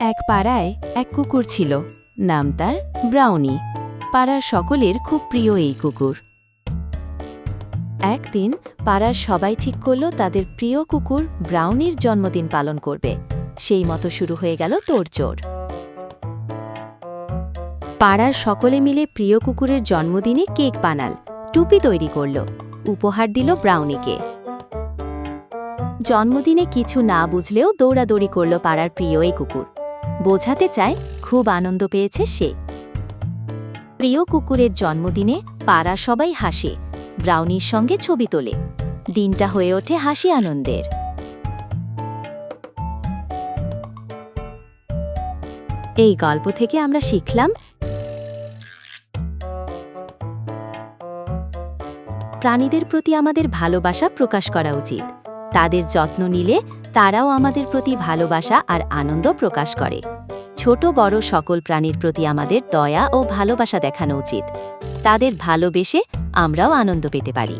এক পাড়ায় এক কুকুর ছিল, নাম তার ব্রাউনি। পাড়ার সকলের খুব প্রিয় এই কুকুর। একদিন পাড়ার সবাই ঠিক করল তাদের প্রিয় কুকুর ব্রাউনির জন্মদিন পালন করবে। সেই মতো শুরু হয়ে গেল তোড়জোড়। পাড়ার সকলে মিলে প্রিয় কুকুরের জন্মদিনে কেক বানাল, টুপি তৈরি করল, উপহার দিল ব্রাউনিকে। জন্মদিনে কিছু না বুঝলেও দৌড়াদৌড়ি করল পাড়ার প্রিয় এই কুকুর। বোঝাতে চায় খুব আনন্দ পেয়েছে সে। প্রিয় কুকুরের জন্মদিনে পাড়া সবাই হাসে, ব্রাউনির সঙ্গে ছবি তোলে। দিনটা হয়ে ওঠে হাসি আনন্দের। এই গল্প থেকে আমরা শিখলাম, প্রাণীদের প্রতি আমাদের ভালোবাসা প্রকাশ করা উচিত। তাদের যত্ন নিলে তারাও আমাদের প্রতি ভালোবাসা আর আনন্দ প্রকাশ করে। ছোট বড় সকল প্রাণীর প্রতি আমাদের দয়া ও ভালোবাসা দেখানো উচিত। তাদের ভালোবেসে আমরাও আনন্দ পেতে পারি।